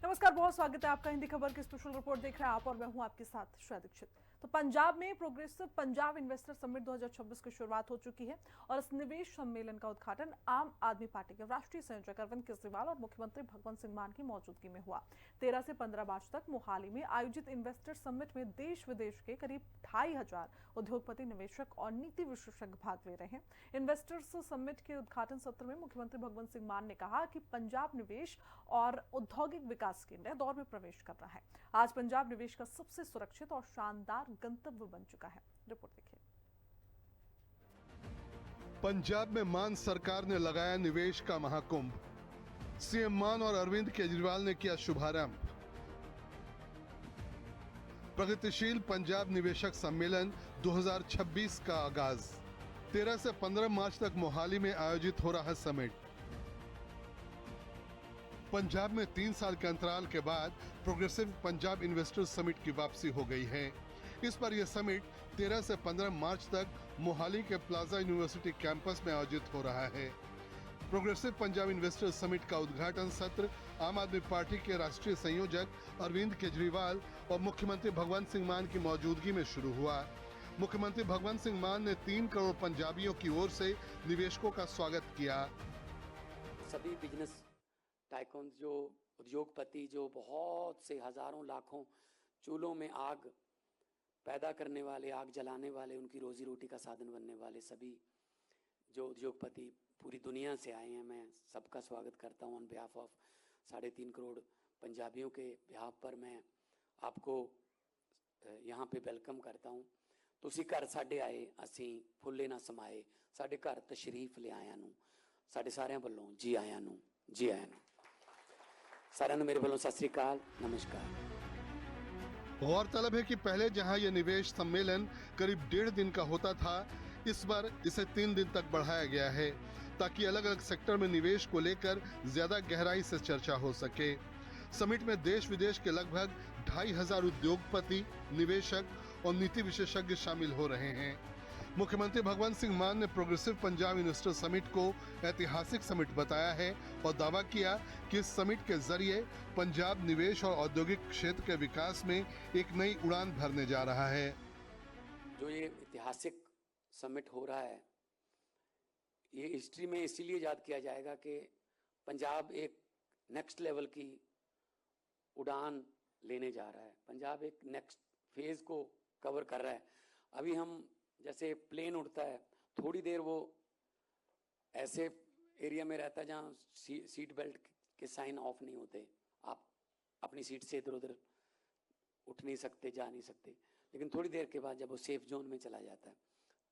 नमस्कार, बहुत स्वागत है आपका हिंदी खबर की स्पेशल रिपोर्ट देख रहे हैं आप और मैं हूं आपके साथ श्रेया दीक्षित। तो पंजाब में प्रोग्रेसिव पंजाब इन्वेस्टर समिट 2026 की शुरुआत हो चुकी है और इस निवेश सम्मेलन का उद्घाटन आम आदमी पार्टी के राष्ट्रीय संयोजक अरविंद केजरीवाल और मुख्यमंत्री भगवंत सिंह मान की मौजूदगी में हुआ। 13 से 15 मार्च तक मोहाली में आयोजित इन्वेस्टर समिट में देश विदेश के करीब 2500 उद्योगपति, निवेशक और नीति विशेषज्ञ भाग ले रहे हैं। इन्वेस्टर्स समिट के उद्घाटन सत्र में मुख्यमंत्री भगवंत सिंह मान ने कहा कि पंजाब निवेश और औद्योगिक विकास के नए दौर में प्रवेश कर रहा है। आज पंजाब निवेश का सबसे सुरक्षित और शानदार गंतव्य बन चुका है। रिपोर्ट देखिए। पंजाब में मान सरकार ने लगाया निवेश का महाकुंभ। सीएम मान और अरविंद केजरीवाल ने किया शुभारंभ। प्रगतिशील पंजाब निवेशक सम्मेलन 2026 का आगाज। 13 से 15 मार्च तक मोहाली में आयोजित हो रहा समिट। पंजाब में 3 साल के अंतराल के बाद प्रोग्रेसिव पंजाब इन्वेस्टर्स समिट की वापसी हो गई है। इस पर यह समिट 13 से 15 मार्च तक मोहाली के प्लाजा यूनिवर्सिटी कैंपस में आयोजित हो रहा है। प्रोग्रेसिव पंजाब इन्वेस्टर्स समिट का उद्घाटन सत्र आम आदमी पार्टी के राष्ट्रीय संयोजक अरविंद केजरीवाल और मुख्यमंत्री भगवंत सिंह मान की मौजूदगी में शुरू हुआ। मुख्यमंत्री भगवंत सिंह मान ने 3 करोड़ पंजाबियों की ओर से निवेशकों का स्वागत किया। सभी बिजनेस टाइकॉन, जो उद्योगपति, जो बहुत से हजारों लाखों चूल्हों में आग पैदा करने वाले, आग जलाने वाले, उनकी रोजी रोटी का साधन बनने वाले सभी जो उद्योगपति पूरी दुनिया से आए हैं, मैं सबका स्वागत करता हूं। ऑन बिहाफ ऑफ 3.5 करोड़ पंजाबियों के बिहाफ पर मैं आपको यहाँ पे वेलकम करता हूँ। तुसी घर साडे आए, असी फुल्ले ना समाए, साडे घर तशरीफ ले आया नूं, साडे सारिਆਂ ਵੱਲੋਂ जी आया नूं, जी आया नूं। सारिਆਂ ਨੂੰ मेरे ਵੱਲੋਂ सत श्री अकाल, नमस्कार। गौरतलब है कि पहले जहां यह निवेश सम्मेलन करीब 1.5 दिन का होता था, इस बार इसे 3 दिन तक बढ़ाया गया है ताकि अलग अलग सेक्टर में निवेश को लेकर ज्यादा गहराई से चर्चा हो सके। समिट में देश विदेश के लगभग 2500 उद्योगपति, निवेशक और नीति विशेषज्ञ शामिल हो रहे हैं। मुख्यमंत्री भगवंत सिंह मान ने प्रोग्रेसिव पंजाब इन्वेस्टर समिट को ऐतिहासिक समिट बताया है और दावा किया कि इस समिट के जरिए पंजाब निवेश और औद्योगिक क्षेत्र के विकास में एक नई उड़ान भरने जा रहा है। जो ये ऐतिहासिक समिट हो रहा है, ये हिस्ट्री में इसीलिए याद किया जाएगा कि पंजाब एक नेक्स्ट लेवल की उड़ान लेने जा रहा है। पंजाब एक नेक्स्ट फेज को कवर कर रहा है। अभी हम जैसे प्लेन उड़ता है, थोड़ी देर वो ऐसे एरिया में रहता है जहाँ सीट बेल्ट के साइन ऑफ नहीं होते, आप अपनी सीट से इधर उधर उठ नहीं सकते, जा नहीं सकते, लेकिन थोड़ी देर के बाद जब वो सेफ जोन में चला जाता है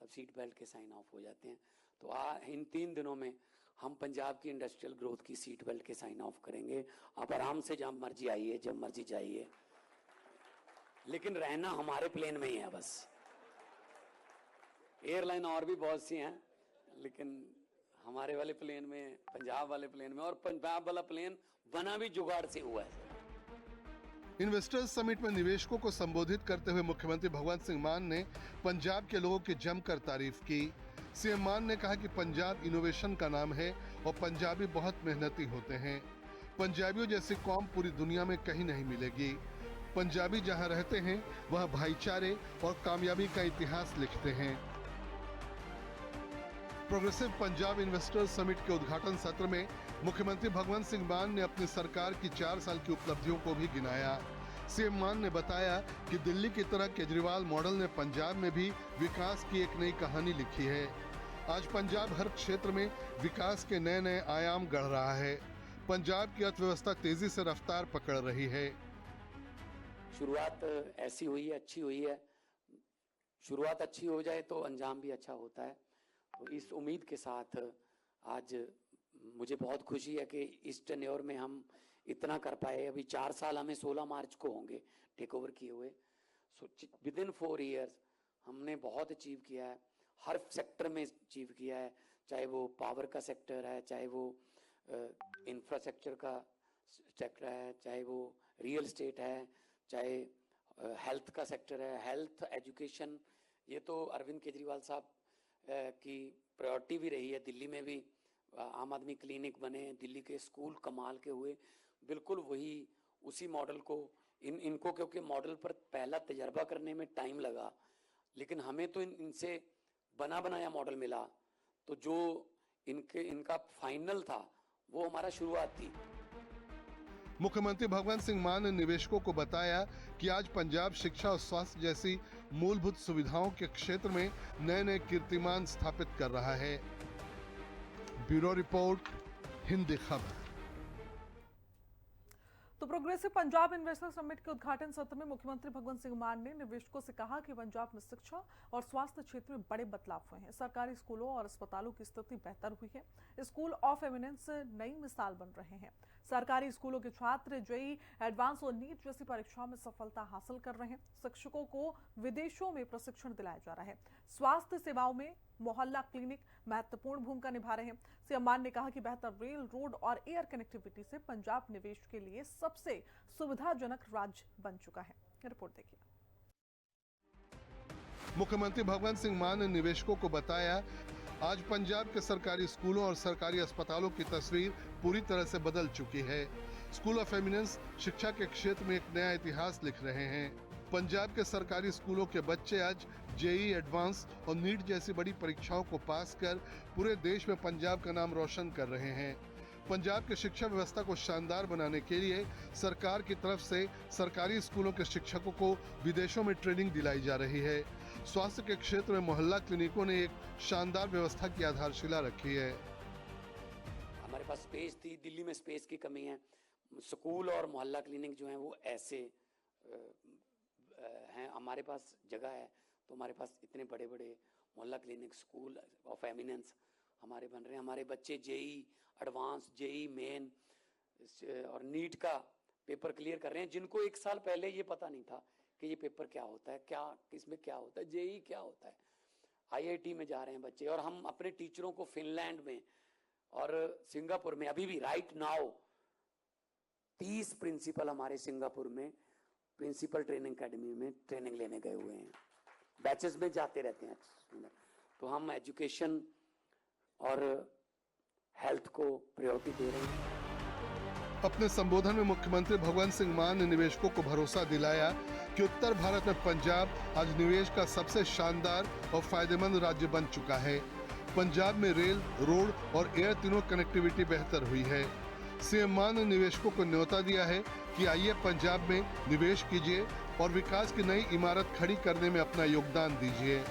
तब सीट बेल्ट के साइन ऑफ हो जाते हैं। तो इन 3 दिनों में हम पंजाब की इंडस्ट्रियल ग्रोथ की सीट बेल्ट के साइन ऑफ करेंगे। आप आराम से जब मर्जी आइए, जब मर्जी जाइए, लेकिन रहना हमारे प्लेन में ही है बस। एयरलाइन और भी बहुत सी हैं, लेकिन हमारे वाले प्लेन में, पंजाब वाले प्लेन में, और पंजाब वाला प्लेन बना भी जुगाड़ से हुआ है। इन्वेस्टर्स समिट में निवेशकों को संबोधित करते हुए मुख्यमंत्री भगवंत सिंह मान ने पंजाब के लोगों की जमकर तारीफ की। सीएम मान ने कहा कि पंजाब इनोवेशन का नाम है और पंजाबी बहुत मेहनती होते हैं। पंजाबियों जैसी कौम पूरी दुनिया में कहीं नहीं मिलेगी। पंजाबी जहां रहते हैं वह भाईचारे और कामयाबी का इतिहास लिखते हैं। प्रोग्रेसिव पंजाब इन्वेस्टर्स समिट के उद्घाटन सत्र में मुख्यमंत्री भगवंत सिंह मान ने अपनी सरकार की 4 साल की उपलब्धियों को भी गिनाया। सीएम मान ने बताया कि दिल्ली की तरह केजरीवाल मॉडल ने पंजाब में भी विकास की एक नई कहानी लिखी है। आज पंजाब हर क्षेत्र में विकास के नए नए आयाम गढ़ रहा है। पंजाब की अर्थव्यवस्था तेजी से रफ्तार पकड़ रही है। शुरुआत ऐसी हुई है, अच्छी हुई है। शुरुआत अच्छी हो जाए तो अंजाम भी अच्छा होता है। तो इस उम्मीद के साथ आज मुझे बहुत खुशी है कि इस टेन्योर में हम इतना कर पाए। अभी 4 साल हमें 16 मार्च को होंगे टेक ओवर किए हुए। सो विद इन 4 ईयर्स हमने बहुत अचीव किया है, हर सेक्टर में अचीव किया है, चाहे वो पावर का सेक्टर है, चाहे वो इंफ्रास्ट्रक्चर का सेक्टर है, चाहे वो रियल एस्टेट है, चाहे हेल्थ का सेक्टर है, हेल्थ एजुकेशन। ये तो अरविंद केजरीवाल साहब की प्रायोरिटी भी रही है। दिल्ली में भी आम आदमी क्लिनिक बने, दिल्ली के स्कूल कमाल के हुए, बिल्कुल वही उसी मॉडल को इनको क्योंकि मॉडल पर पहला तजर्बा करने में टाइम लगा, लेकिन हमें तो इनसे बना बनाया मॉडल मिला, तो जो इनका फाइनल था वो हमारा शुरुआत थी। मुख्यमंत्री भगवंत सिंह मान ने निवेशकों को बताया कि आज पंजाब शिक्षा और स्वास्थ्य जैसी मूलभूत सुविधाओं के क्षेत्र में नए नए कीर्तिमान स्थापित कर रहा है। ब्यूरो रिपोर्ट, हिंदी खबर। तो प्रोग्रेसिव पंजाब इन्वेस्टर समिट के उद्घाटन सत्र में मुख्यमंत्री भगवंत सिंह मान ने निवेशकों से कहा कि पंजाब में शिक्षा और स्वास्थ्य क्षेत्र में बड़े बदलाव हुए हैं। सरकारी स्कूलों और अस्पतालों की स्थिति बेहतर हुई है। स्कूल ऑफ एमिनेंस नई मिसाल बन रहे हैं। सरकारी स्कूलों के छात्र जेईई एडवांस और नीट जैसी परीक्षाओं में सफलता हासिल कर रहे हैं। शिक्षकों को विदेशों में प्रशिक्षण दिलाया जा रहा है। स्वास्थ्य सेवाओं में मोहल्ला क्लिनिक महत्वपूर्ण भूमिका निभा रहे हैं। सीएम मान ने कहा कि बेहतर रेल, रोड और एयर कनेक्टिविटी से पंजाब निवेश के लिए सबसे सुविधाजनक राज्य बन चुका है। रिपोर्ट देखिए। मुख्यमंत्री भगवंत सिंह मान ने निवेशकों को बताया, आज पंजाब के सरकारी स्कूलों और सरकारी अस्पतालों की तस्वीर पूरी तरह से बदल चुकी है। स्कूल ऑफ एमिनेंस शिक्षा के क्षेत्र में एक नया इतिहास लिख रहे हैं। पंजाब के सरकारी स्कूलों के बच्चे आज जेईई एडवांस और नीट जैसी बड़ी परीक्षाओं को पास कर पूरे देश में पंजाब का नाम रोशन कर रहे हैं। पंजाब के शिक्षा व्यवस्था को शानदार बनाने के लिए सरकार की तरफ से सरकारी स्कूलों के शिक्षकों को विदेशों में ट्रेनिंग दिलाई जा रही है। स्वास्थ्य के क्षेत्र में मोहल्ला क्लिनिकों ने एक शानदार व्यवस्था की आधारशिला रखी है। हमारे पास स्पेस थी, दिल्ली में स्पेस की कमी है। स्कूल और मोहल्ला क्लिनिक जो हैं वो ऐसे हैं, हमारे पास जगह है तो हमारे पास इतने बड़े बड़े मोहल्ला क्लिनिक, स्कूल ऑफ एमिनेंस हमारे बन रहे हैं। हमारे बच्चे जेईई एडवांस, जेईई मेन और नीट का पेपर क्लियर कर रहे हैं, जिनको एक साल पहले ये पता नहीं था कि ये पेपर क्या होता है, क्या किसमें क्या होता है, जेईई क्या होता है। आईआईटी में जा रहे हैं बच्चे, और हम अपने टीचरों को फिनलैंड में और सिंगापुर में अभी भी राइट नाउ 30 प्रिंसिपल हमारे सिंगापुर में प्रिंसिपल ट्रेनिंग एकेडमी में ट्रेनिंग लेने गए हुए हैं। बैचेस में जाते रहते हैं। तो हम एजुकेशन और हेल्थ को प्रायोरिटी दे रहे हैं। अपने संबोधन में मुख्यमंत्री भगवंत सिंह मान ने निवेशकों को भरोसा दिलाया कि उत्तर भारत में पंजाब आज निवेश का सबसे शानदार और फायदेमंद राज्य बन चुका है। पंजाब में रेल, रोड और एयर तीनों कनेक्टिविटी बेहतर हुई है। सीएम मान ने निवेशकों को न्योता दिया है कि आइए पंजाब में निवेश कीजिए और विकास की नई इमारत खड़ी करने में अपना योगदान दीजिए।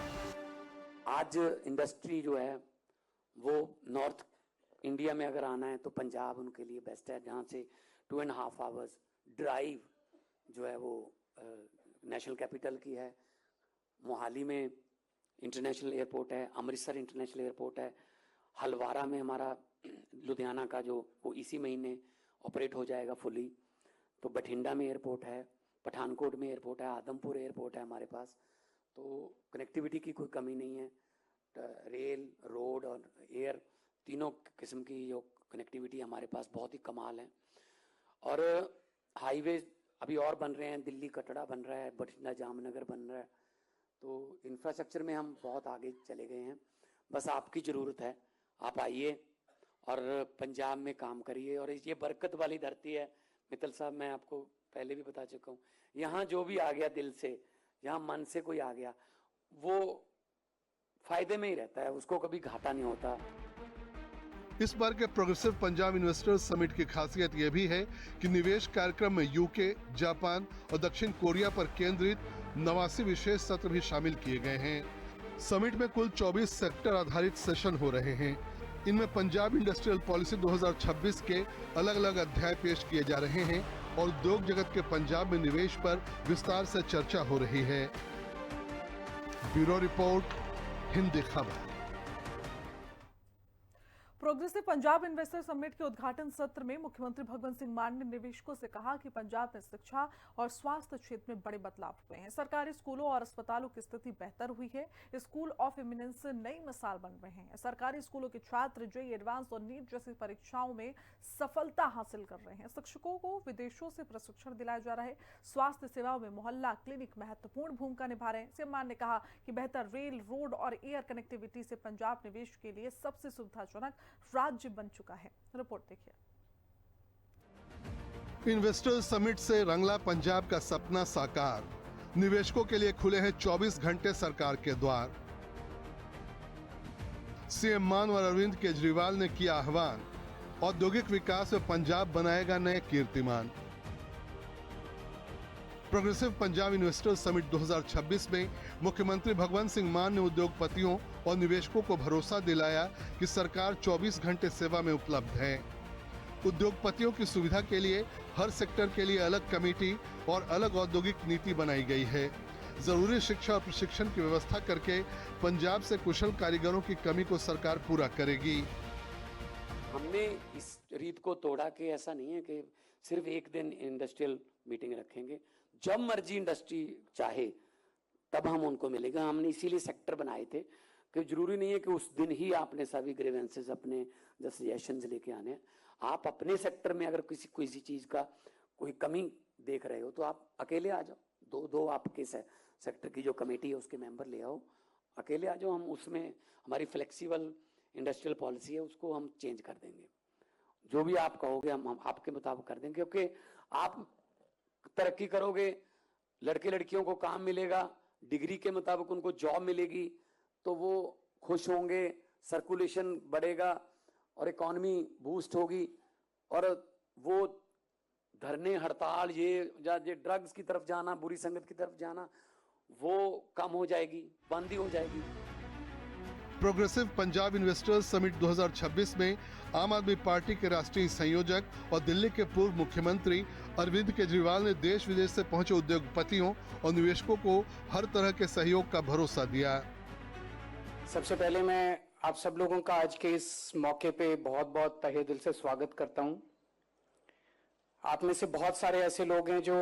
आज इंडस्ट्री जो है वो नॉर्थ इंडिया में अगर आना है तो पंजाब उनके लिए बेस्ट है, जहाँ से 2.5 आवर्स ड्राइव जो है वो नेशनल कैपिटल की है। मोहाली में इंटरनेशनल एयरपोर्ट है, अमृतसर इंटरनेशनल एयरपोर्ट है, हलवारा में हमारा लुधियाना का जो वो इसी महीने ऑपरेट हो जाएगा फुली। तो बठिंडा में एयरपोर्ट है, पठानकोट में एयरपोर्ट है, आदमपुर एयरपोर्ट है हमारे पास। तो कनेक्टिविटी की कोई कमी नहीं है। रेल, रोड और एयर तीनों किस्म की जो कनेक्टिविटी हमारे पास बहुत ही कमाल है। और हाईवे अभी और बन रहे हैं, दिल्ली कटड़ा बन रहा है, बठिंडा जामनगर बन रहा है। तो इंफ्रास्ट्रक्चर में हम बहुत आगे चले गए हैं। बस आपकी ज़रूरत है, आप आइए और पंजाब में काम करिए। और ये बरकत वाली धरती है मित्तल साहब, मैं आपको पहले भी बता चुका हूँ। यहाँ जो भी आ गया दिल से, यहाँ मन से कोई आ गया, वो फायदे में ही रहता है, उसको कभी घाटा नहीं होता। इस बार के प्रोग्रेसिव पंजाब इन्वेस्टर्स समिट की खासियत यह भी है कि निवेश कार्यक्रम में यूके, जापान और दक्षिण कोरिया पर केंद्रित 89 विशेष सत्र भी शामिल किए गए हैं। समिट में कुल 24 सेक्टर आधारित सेशन हो रहे हैं। इनमें पंजाब इंडस्ट्रियल पॉलिसी 2026 के अलग अलग अध्याय पेश किए जा रहे हैं और उद्योग जगत के पंजाब में निवेश पर विस्तार से चर्चा हो रही है। ब्यूरो रिपोर्ट, हिंदी खबर। प्रोग्रेसिव पंजाब इन्वेस्टर समिट के उद्घाटन सत्र में मुख्यमंत्री भगवंत सिंह मान ने निवेशकों से कहा कि पंजाब में शिक्षा और स्वास्थ्य क्षेत्र में बड़े बदलाव हुए हैं। सरकारी स्कूलों और अस्पतालों की स्थिति बेहतर हुई है। स्कूल ऑफ एमिनेंस नई मिसाल बन रहे हैं। सरकारी स्कूलों के छात्र जेईई एडवांस और नीट जैसी परीक्षाओं में सफलता हासिल कर रहे हैं। शिक्षकों को विदेशों से प्रशिक्षण दिलाया जा रहा है। स्वास्थ्य सेवाओं में मोहल्ला क्लिनिक महत्वपूर्ण भूमिका निभा रहे हैं। सीएम मान ने कहा कि बेहतर रेल, रोड और एयर कनेक्टिविटी से पंजाब निवेश के लिए सबसे सुविधाजनक राज्य बन चुका है। रिपोर्ट देखिए। इन्वेस्टर्स समिट से रंगला पंजाब का सपना साकार। निवेशकों के लिए खुले हैं 24 घंटे सरकार के द्वार। सीएम मानवर अरविंद केजरीवाल ने किया आह्वान, औद्योगिक विकास में पंजाब बनाएगा नए कीर्तिमान। प्रोग्रेसिव पंजाब इन्वेस्टर्स समिट 2026 में मुख्यमंत्री भगवंत सिंह मान ने उद्योगपतियों और निवेशकों को भरोसा दिलाया कि सरकार 24 घंटे सेवा में उपलब्ध है। उद्योगपतियों की सुविधा के लिए हर सेक्टर के लिए अलग कमेटी और अलग औद्योगिक नीति बनाई गई है। जरूरी शिक्षा और प्रशिक्षण की व्यवस्था करके पंजाब से कुशल कारीगरों की कमी को सरकार पूरा करेगी। हमने इस रीत को तोड़ा कि ऐसा नहीं है कि सिर्फ एक दिन इंडस्ट्रियल मीटिंग रखेंगे, जब मर्जी इंडस्ट्री चाहे तब हम उनको मिलेगा। हमने इसीलिए सेक्टर बनाए थे कि जरूरी नहीं है कि उस दिन ही आपने सभी ग्रीवेंसेस अपने जो सजेशंस लेके आने हैं। आप अपने सेक्टर में अगर किसी चीज का कोई कमी देख रहे हो तो आप अकेले आ जाओ, दो आपके सेक्टर की जो कमेटी है उसके मेंबर ले आओ, अकेले आ जाओ। हम उसमें हमारी फ्लेक्सिबल इंडस्ट्रियल पॉलिसी है, उसको हम चेंज कर देंगे। जो भी आप कहोगे हम आपके मुताबिक कर देंगे, क्योंकि आप तरक्की करोगे, लड़के लड़कियों को काम मिलेगा, डिग्री के मुताबिक उनको जॉब मिलेगी तो वो खुश होंगे, सर्कुलेशन बढ़ेगा और इकोनॉमी बूस्ट होगी। और वो धरने हड़ताल, ये ड्रग्स की तरफ जाना, बुरी संगत की तरफ जाना, वो कम हो जाएगी, बंद ही हो जाएगी। प्रोग्रेसिव पंजाब इन्वेस्टर्स समिट 2026 में आम आदमी पार्टी के राष्ट्रीय संयोजक और दिल्ली के पूर्व मुख्यमंत्री अरविंद केजरीवाल ने देश विदेश से पहुंचे उद्योगपतियों और निवेशकों को हर तरह के सहयोग का भरोसा दिया। सबसे पहले मैं आप सब लोगों का आज के इस मौके पे बहुत बहुत तहे दिल से स्वागत करता हूं। आप में से बहुत सारे ऐसे लोग हैं जो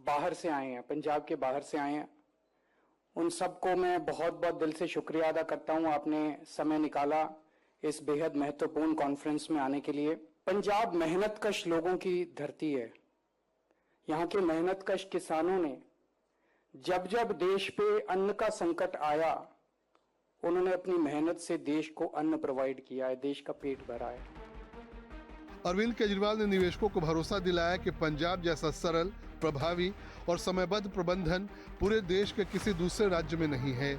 बाहर से आए हैं, पंजाब के बाहर से आए हैं। उन सबको मैं बहुत बहुत दिल से शुक्रिया अदा करता हूं, आपने समय निकाला इस बेहद महत्वपूर्ण कॉन्फ्रेंस में आने के लिए। पंजाब मेहनतकश लोगों की धरती है। यहाँ के मेहनतकश किसानों ने जब जब देश पे अन्न का संकट आया, उन्होंने अपनी मेहनत से देश को अन्न प्रोवाइड किया है, देश का पेट भरा है। अरविंद केजरीवाल ने निवेशकों को भरोसा दिलाया कि पंजाब जैसा सरल, प्रभावी और समयबद्ध प्रबंधन पूरे देश के किसी दूसरे राज्य में नहीं है।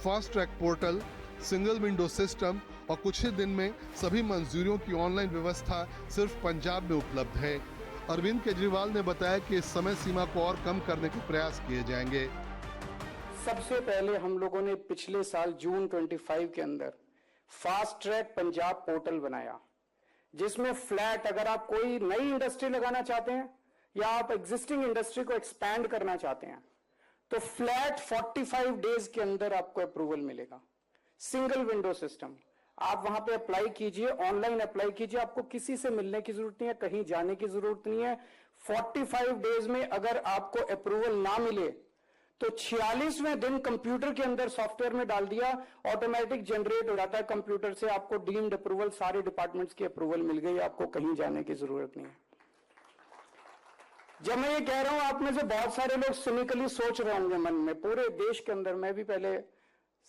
Fast track portal, single window system और कुछ ही दिन में सभी मंजूरियों की ऑनलाइन व्यवस्था सिर्फ पंजाब में उपलब्ध है। अरविंद केजरीवाल ने बताया कि इस समय सीमा को और कम करने के प्रयास किए जाएंगे। सबसे पहले हम लोगों ने पिछले साल जून 25 के अंदर फास्ट ट्रैक पंजाब पोर्टल बनाया, जिसमें फ्लैट, अगर आप कोई नई इंडस्ट्री लगाना चाहते हैं या आप एग्जिस्टिंग इंडस्ट्री को एक्सपैंड करना चाहते हैं तो फ्लैट 45 डेज के अंदर आपको अप्रूवल मिलेगा। सिंगल विंडो सिस्टम, आप वहां पे अप्लाई कीजिए, ऑनलाइन अप्लाई कीजिए, आपको किसी से मिलने की जरूरत नहीं है, कहीं जाने की जरूरत नहीं है। 45 डेज में अगर आपको अप्रूवल ना मिले तो 46वें दिन कंप्यूटर के अंदर सॉफ्टवेयर में डाल दिया, ऑटोमेटिक जनरेट हो जाता है कंप्यूटर से, आपको डीम्ड अप्रूवल, सारे डिपार्टमेंट्स की अप्रूवल मिल गई, आपको कहीं जाने की जरूरत नहीं है। जब मैं ये कह रहा हूं, आप में से बहुत सारे लोग सिनिकली सोच रहे होंगे मन में, पूरे देश के अंदर, मैं भी पहले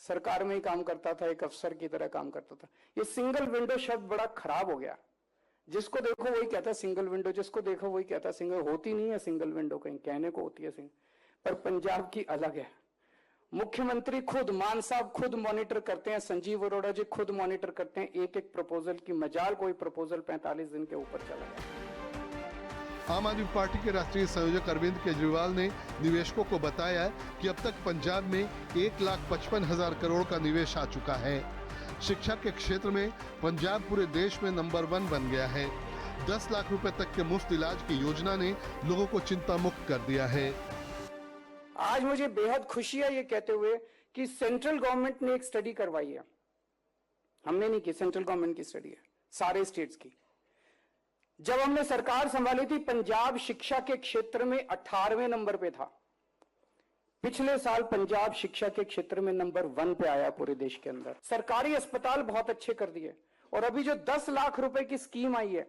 सरकार में ही काम करता था, एक अफसर की तरह काम करता था। ये सिंगल विंडो शब्द बड़ा खराब हो गया। जिसको देखो वही कहता है सिंगल विंडो, जिसको देखो वही कहता है सिंगल। होती नहीं है सिंगल विंडो, कहीं कहने को होती है सिंगल, पर पंजाब की अलग है। मुख्यमंत्री खुद, मान साहब खुद मॉनिटर करते हैं, संजीव अरोड़ा जी खुद मॉनिटर करते हैं एक एक प्रपोजल की। मजाल कोई प्रपोजल 45 दिन के ऊपर चला गया। आम आदमी पार्टी के राष्ट्रीय संयोजक अरविंद केजरीवाल ने निवेशकों को बताया कि अब तक पंजाब में 1,55,000 करोड़ का निवेश आ चुका है। शिक्षा के क्षेत्र में पंजाब पूरे देश में नंबर 1 बन गया है। 10 लाख रुपए तक के मुफ्त इलाज की योजना ने लोगों को चिंता मुक्त कर दिया है। आज मुझे बेहद खुशी है ये कहते हुए कि सेंट्रल गवर्नमेंट ने एक स्टडी करवाई है, हमने नहीं की, सेंट्रल गवर्नमेंट की स्टडी है, सारे स्टेट्स की। जब हमने सरकार संभाली थी, पंजाब शिक्षा के क्षेत्र में 18वें नंबर पे था। पिछले साल पंजाब शिक्षा के क्षेत्र में नंबर 1 पे आया पूरे देश के अंदर। सरकारी अस्पताल बहुत अच्छे कर दिए, और अभी जो 10 लाख रुपए की स्कीम आई है,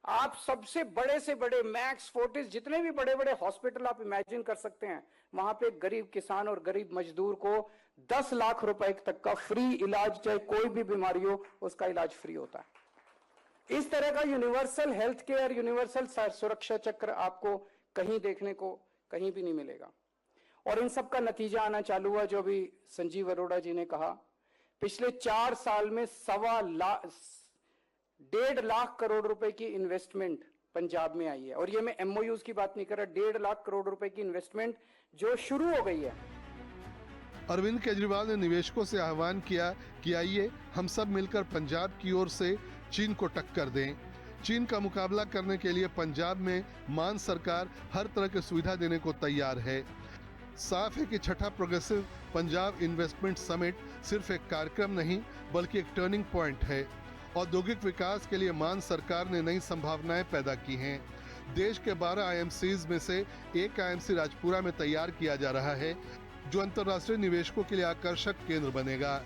आप सबसे बड़े से बड़े मैक्स, फोर्टिस, जितने भी बड़े बड़े हॉस्पिटल आप इमेजिन कर सकते हैं, वहां पे गरीब किसान और गरीब मजदूर को 10 लाख रुपए तक का फ्री इलाज, चाहे कोई भी बीमारी हो उसका इलाज फ्री होता है। इस तरह का यूनिवर्सल हेल्थ केयर, यूनिवर्सल सुरक्षा चक्र आपको कहीं देखने को कहीं भी नहीं मिलेगा। और इन सब का नतीजा आना चालू हुआ, जो अभी संजीव अरोड़ा जी ने कहा, पिछले 4 साल में 1.5 लाख करोड़ रुपए की इन्वेस्टमेंट पंजाब में आई है। और ये मैं एमओयूज की बात नहीं कर रहा, 1.5 लाख करोड़ रुपए की इन्वेस्टमेंट जो शुरू हो गई है। अरविंद केजरीवाल ने निवेशकों से आह्वान किया कि आइए हम सब मिलकर पंजाब की ओर से चीन को टक्कर दें। चीन का मुकाबला करने के लिए पंजाब में मान सरकार हर तरह की सुविधा देने को तैयार है। साफ है कि छठा प्रोग्रेसिव पंजाब इन्वेस्टमेंट समिट सिर्फ एक कार्यक्रम नहीं बल्कि एक टर्निंग पॉइंट है। औद्योगिक विकास के लिए मान सरकार ने नई संभावनाएं पैदा की हैं। देश के 12 आईएमसीज में से एक आईएमसी राजपुरा में तैयार किया जा रहा है, जो अंतर्राष्ट्रीय निवेशकों के लिए आकर्षक केंद्र बनेगा।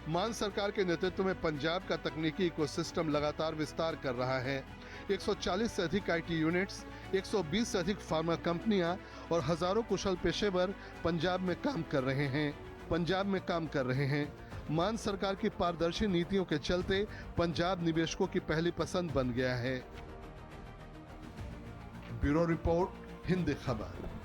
मान सरकार के नेतृत्व में पंजाब का तकनीकी इकोसिस्टम लगातार विस्तार कर रहा है। 140 से अधिक आईटी यूनिट्स, 120 से अधिक फार्मा कंपनियां और हजारों कुशल पेशेवर पंजाब में काम कर रहे हैं। मान सरकार की पारदर्शी नीतियों के चलते पंजाब निवेशकों की पहली पसंद बन गया है। ब्यूरो रिपोर्ट, हिंद खबर।